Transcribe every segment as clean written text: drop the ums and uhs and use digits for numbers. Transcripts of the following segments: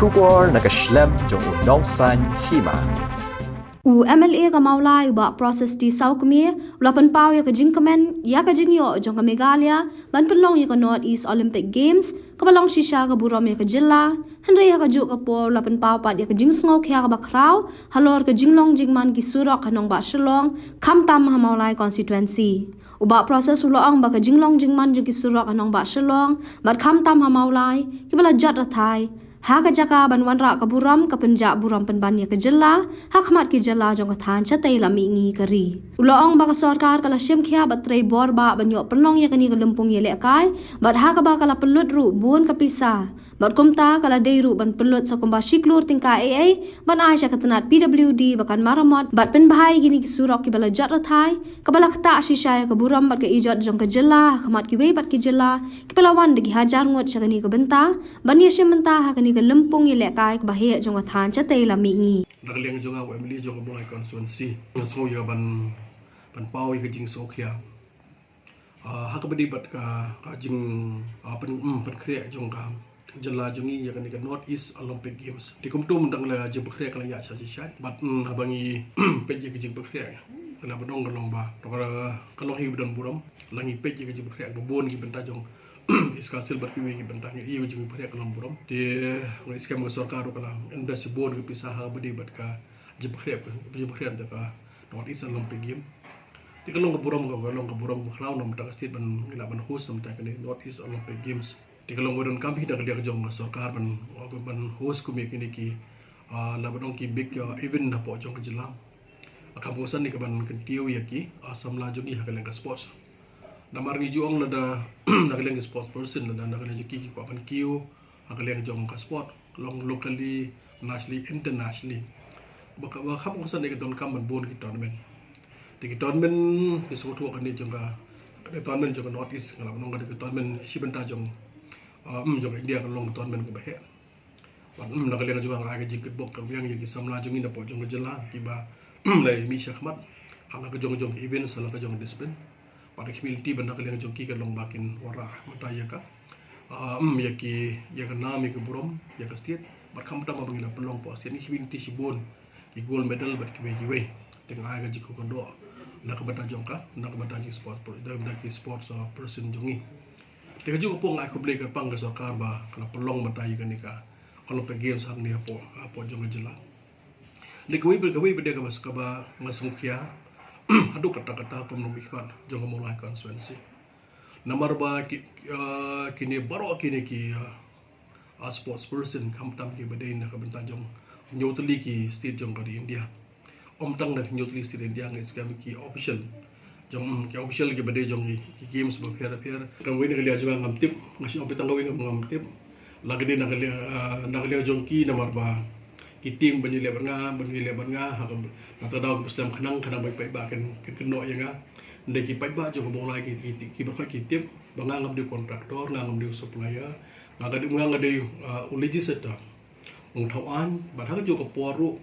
Shubor nakaslem jong unongsan hima. MLA ka maulay ba process di South Khmer lapan pau ya ka jingkamen ya ka jingyo jong ka Meghalaya ban penlong ya ka North East Olympic Games ka balong shisha ka buram ya ka jilla hanre ya ka juk ka po lapan pau pat ya ka jingsngok ya ka bakraw halor ka jinglong jingman ki surok kanong ba shalong kham tam ha maulay constituency uba proses uloang ba ka jinglong jingman jong ki surok kanong ba shalong bat kham tam ha maulay ki bala jat rathai ha ka jaka ban wanra ka buram ka penja buram penban ya ka jella ha khmat ki jella jong ka than chatai lami ngi kari uloong ba ka sarkar kala shem khia batrei bor ba ban yo penlong ya kani ka lempung ye le kai bat ha ka ba kala pelut ru bun ka pisa bat kumta kala dei ru ban pelut sa kumba shiklur tingka AA ban aisha ka tanat PWD bakan maramot bat pen bahai gini ki surok ki bala jat rathai ka bala khta shisha ya ka buram bat ka ijat jong ka jella khmat ki we bat ki jella ki bala wan de ki hajar ngot sa kani ka benta ban ye shem benta ha kani ka lempung ye le kai ka bahia jong ka than chatai lami ngi Nakaliang jong ako Emily jong mo ay constituency so ya ban pau ka jing so kya hakabadi bat ka jing pen kriya jong ka jalla jongi ya kan ka North East Olympic Games di kumtum dang la jing kriya kala ya sa bat abangi pe ka jing kriya kala badong kalong ba to kalong hi dan buram langi pe ka jing kriya bon ki benta jong iska silbar kiwi ki benta ngi iyo jing kriya kalong buram di ngi skam ka sarkar kala enda si bon ki pisah habadi bat ka jing kriya da ka North East Olympic Games ti kalong ka buram khraw nam ta state ban ila ban host nam ta ka North East Olympic Games ti kalong wadon kampi da ka jong sarkar ban host ku mi ki labadong ki big event na po jong ka jilang akamusan ni ka ban kentiyo yaki samla jong i hakalang ka sports namar ngi juong na da nakalang sports person na da nakalang ki ko ban kiyo hakalang jong ka sport long locally nationally internationally baka kamusan ni ka don kam ban bon ki tournament ti ki tournament ki so to kan ni jong ka tournament jong ka North East ngala nong ka tournament si benta jong jong India ka long tournament ko ba he wan nakalang jong ka jikit bok ka yang yaki samla jong ina po jong ka jela ki ba lai mi shakmat hala ka jong event sala ka jong discipline pada community banda ka jong ki ka long bakin wara mataya ka yaki ya ka nami ka burom ya ka state bat kam ta mabangila pelong po state ni community si bon ki gold medal bat ki we dengan aga jiko ko do na ka bata jong ka na ka bata ji sport pro da ki sports person jongi te ka juga po ngai ko ble ka pang ka sarkar ba kana pelong mataya ka ni ka Olympic Games hang ni apo jong jela Likwi beda ka mas ka ba ngasungkya adu kata-kata pemnom ikhwan jong mulai constituency namar ba kini baro kini ki sports person kam tam ki beda na ka benta jong nyotli ki state jong ka di India tang na nyotli state India ngai skam ki official jong ki official ki beda jong ki games ba phera kan wei na ka jong ngam tip ngasi opetang ka wei ngam tip lagi di nakaliya jong ki namar ba iting banyi lebar nga hakam natadaw ko paslam kanang bay ba kan keno ya nga ndai ki pai ba jo ko bolai ki ba ki tip banga ngam di kontraktor ngam di supplier nga di legislator ung thawan ba thang jo ko poru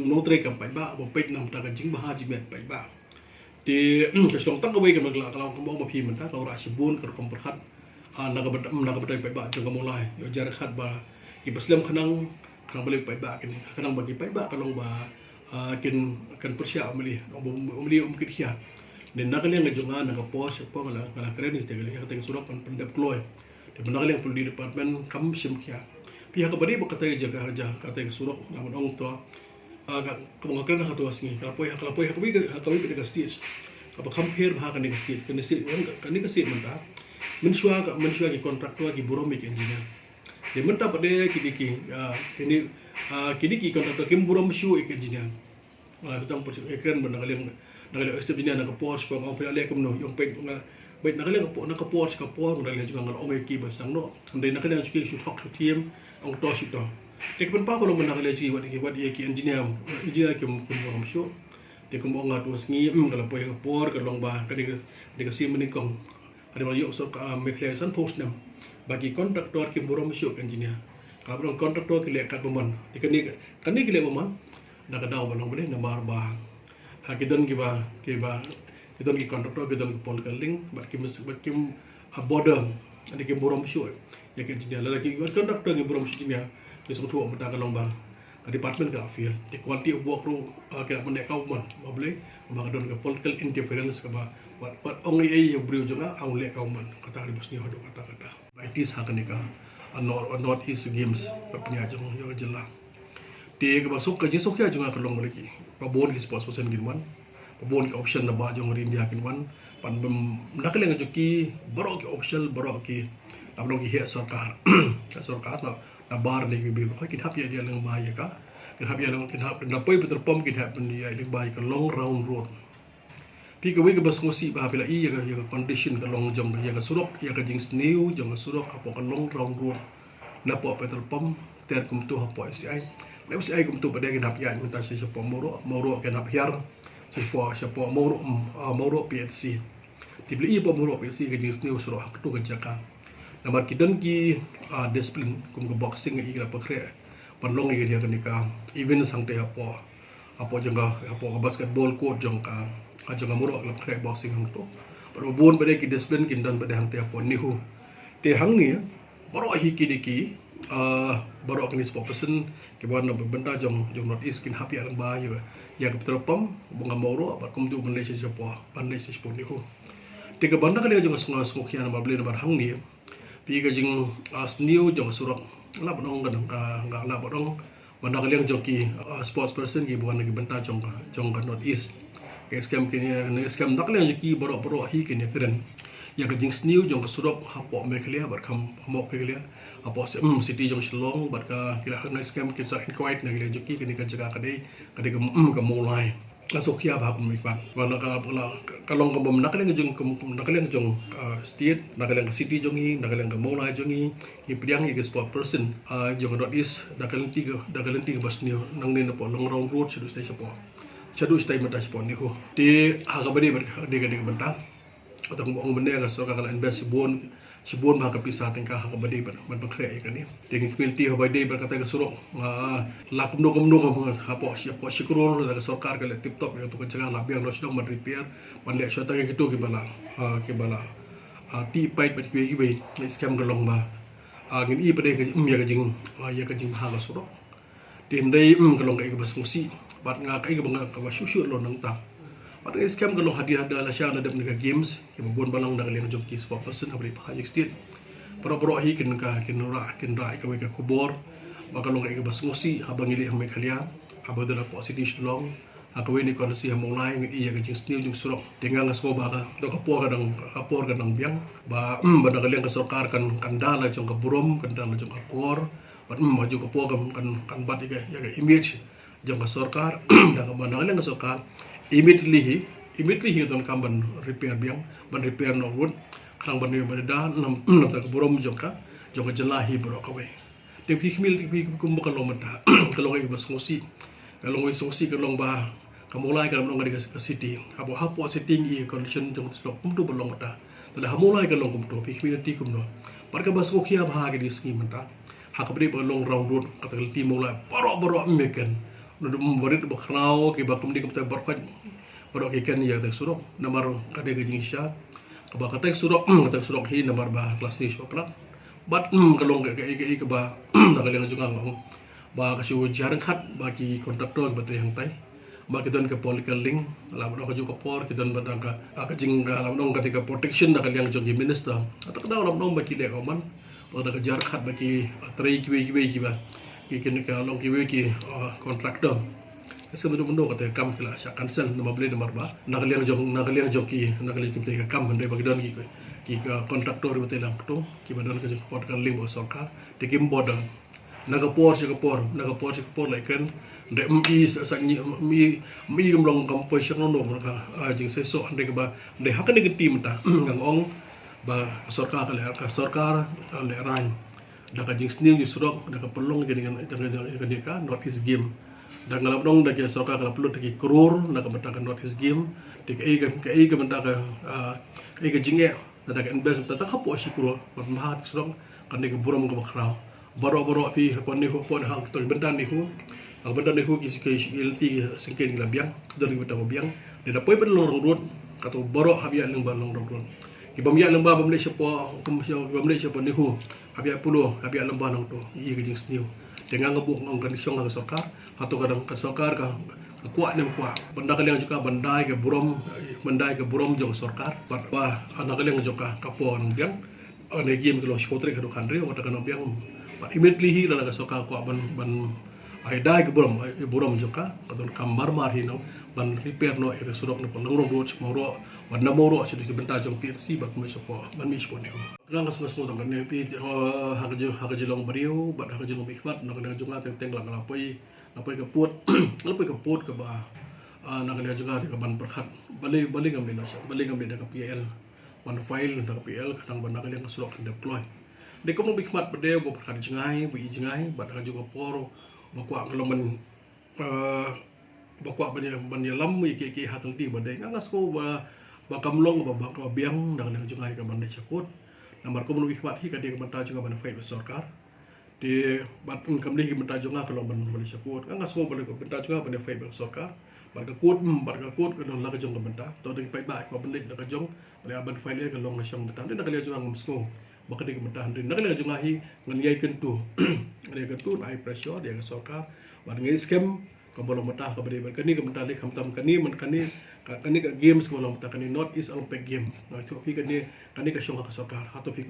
no tre kam pai ba bo pek nam ta ka jing ba ha ji met pai ba di ka song tang ka we ka magla ka ko mo phi man ta ka ra sibun ka kom perkhat nagabatay pai ba jo ko mulai yo jar khat ba ibaslam kanang balik pai ba kanang bagi pai ba kalong ba kan persya umli umkit khia den nakaliang ngajonga nagapos po ngala kren ni tegal ka teng surap pan pendap kloy de nakaliang puldi department kam sim khia pihak ka bari ba katay jaga ka teng surap namon ong to kung kren ha to asngi kalapoy hakawi ka stage apa compare ba ka ni stage kan stage man ta mensua ki kontraktor ki buromi ki engineer de menta pada kini kontraktor kim burom shu ek engineer wala kitang ekran ban nagaling step dinya naka post ko ngom pala kum no yung pek bait nagaling naka post ka po nagaling juga ngal ongay ki bas no andai nagaling chuki shoot hok team ang to shoot to tek pan pa ko lo nagaling chi wat ki engineer kim burom shu de kum nga to sngi kala po ka por ka long ba ka de ka sim ni kong ada banyak sok meklesan post nam bagi kontraktor ki burom syuk engineer kalau kontraktor ki lekat peman ikani ki le peman na ka daw balong bele na marba kidon ki kidon ki kontraktor kidon ki pol kaling bat ki border ada ki burom syuk ya kan dia lagi kan doktor ni belum sini ni suatu orang benda kalau bang ke department ke afil di quality of work ru ke benda kau mon boleh bang don ke political interference ke what only yang beri juga au le kau mon kata di bos ni hodo kata it is hak ni ka not is games punya jong yo jelah di ke masuk ke jesok ya juga kalau lagi pabon ki sports person ginwan pabon ke option na ba jong rin dia kinwan pan nak le ngajuki baro ki option baro ki abang ki hiat sarkar sarkar na bar ni bi ko ki hap ya dia lang bahaya ka ki hap ya lang ki hap na poi betul pom ki hap dia lang bahaya ka long round road pi ka we ka bas ngosi ba pila i ya condition ka long jong ya ka surok ya ka jing snew jong ka surok apo ka long round road na po petrol pom ter kum tu hapo si ai le si ai kum tu pada ki hap ya minta si so pom moro ka hap hiar si po moro PSC ti beli i po moro PSC ka jing snew surok hak tu ka jaka namar kidan ki discipline kum ke boxing i kira pakre panlong i dia kanika even sang te apo jangga apo basketball court jangka jangga muro la pakre boxing hang to par bon bade ki discipline kin dan bade hang te apo nihu te hang ni baro hi ki diki baro kan sport person ki ban benda jong not is kin happy arang ba ya ke terpam bunga moro apa kum tu malaysia siapa pandai siapa nihu te ke banda kali jong sungok kian ma beli nomor hang ni pi ka jing snew jong surok la bodong ka la bodong banda kalian joki sports person ki bukan lagi benta jong ka not east ke scam kini scam nak kalian joki borok hi kini keren yang ka jing snew jong ka surok hapo me kalian bar kam mo ke kalian hapo city jong Shillong bar ka kila hang scam ki sa inquiet na kalian joki kini ka jaga kadai ka mulai kasok ya ba kum ikban wala ka kalong ka bom nakalen jong nakalen jong state nakalen city jongi nakalen ka mola jongi ipriang i sport person jong dot is nakalen tiga bas ni nang ni po long round road chadu stay mata sport ni ko ti haga bade ber de ga benta atau ngong bende ka so ka kala invest sibon ba ka pisah tengka haga bade ber man bakre ka ni de community ha bade ber kata ka surok la kum no hapo siapa sikurol da sarkar ka le tip top ya to ka jaga la biang lo sidong man repair pan le shota ke gitu ke bala ti pait bet ki be scam ka long ba ngin i bade ka ya ka jing ha lo surok tin dei ka long ka bas ngusi bat nga ka bang ka shushu lo nang ta pat scam ka long hadiah da la sha na dep ni games ke bon balang da le joki sport person ha bari pa state pro hi kin ra ka we ka kubor baka long ka bas ngusi habang ili hang me khalia habada la positive long akawe ni kon si hamong lai ngi iya ka jing snew jing surok dengan ngasko ba ka do ka por ka dang biang ba banda ka leng ka sarkar kan dala jong ka burom kan dala jong ka por bat maju ka por kan bat ya ka image jong ka sarkar da ka banda leng ka sarkar immediately don kamban repair biang ban repair no wood kang ban ni da nam ta ka burom jong ka jelahi bro ka we te pi khmil pi kum ka lo mata ka lo ngi bas ngosi ka lo ngi sosi ka long ba kamulai ka long ka city hapo setting i condition jong slok kum tu belong mata tada hamulai ka long kum tu pi khmil ti kum no par ka bas ko khia bha ka di ski mata ha ka bri long round road ka ta ti mulai baro meken no borit bo khnao ke ba kum di kum ta bor baro ke ken ya ta surok namar ka de gajing sha ka ba ka ta surok hi namar ba kelas ni shopra bat kalong ka ba nakaleng junga ngong ba ka shu jarang khat ba ki kontraktor ba te hang tai ba ki don ka political link la ba ka ju ka por ki don ba ka jing ka la nong ka protection na kaleng jong minister atak da la nong ba ki de ka man ba ka jarang khat ba ki trei ki ba ki ken ka long ki kontraktor sebelum mendo kata kam kila sya cancel nama beli nomor ba nakaleng jong ki te ka kam bende ba ki don ki kontraktor betul lang tu ki badan ka pot kan lim o sarkar te kim bodan naga por like kan de sa mi gam kam po syang no ka jing se so ande ba de hakan de tim ta ngang ong ba sarkar le ran da ka jing sning ju surok da ka pelong dengan ka not his game dan ngalap dong da ke sarkar ka pelong ki kror da ka betakan not his game de ka benda ka jing da ka invest ta ka po sikuro ba mahat surok kan de buram ka bakrao baro pi kon ni ko ha to bendan ni ko ki ilti singken la biang don ni beta biang de da poi pen lorong road ka to baro habia ling ba long road Ibam ya lembah Malaysia po Malaysia po ni hu. Habia pulo, habia lembah nang to. Iya ke jing sniu. Jangan ngebuk ngong kan syong ka sarkar, atau kadang ka sarkar ka kuat nem kuat. Benda kalian juga bandai ke burom jong sarkar. Wah, anak kalian juga kapon biang. Ane game kalau spotrik kado kandre, mata kan biang. Immediately hi la ka sarkar kuat ban ai dai ke burom juga. Kadon kamar marhino ban repair no ere surok no pengrong ro moro warna moro asyik di bentar jong PNC bat mo sopo ban mi spone ko lang kas mas mo tang ne pi hakaje long bariu bat hakaje long bikmat nak na jonga teng lang lapoi kaput lapoi kaput ke ba nak na jonga ke ban perkhat bali ngam dina bali ngam dina ke PL ban file ke PL kadang ban nak yang surok deploy de ko mo bikmat bade bo perkhat jengai bat hakaje ko poro bakwa kalau men bakwa ban lam ke hakal di badai ngas ko ba kamlong ba biang dang jungai ka ban chakut namar ko mun wikmat hi ka de ban ta junga ban fai sarkar de bat kam li ban ta junga kalau ban chakut ngas ko ban ta junga ban fai sarkar ban ka kut ka don la ka junga ban ta to de pai ba ko ban le ka jong ban fai le ka long na syang ta de ka le junga ngam sko ba ka de ban ta de na ka le junga hi ngan yai kentu de kentu ai pressure de ka sarkar ban ngai scam kalau mata ke beri berkani ke mata lek hamtam kani kani ke games kalau mata kani North East Olympic game nah tu pi kani ke syong ka sarkar hato pi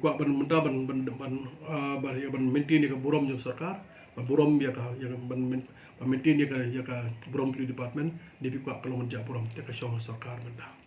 kuat ban mata ban maintain ke burom jong sarkar ban burom ya ka yang ban maintain ya ka burom department dia pi kuat kalau menja burom ke syong sarkar mata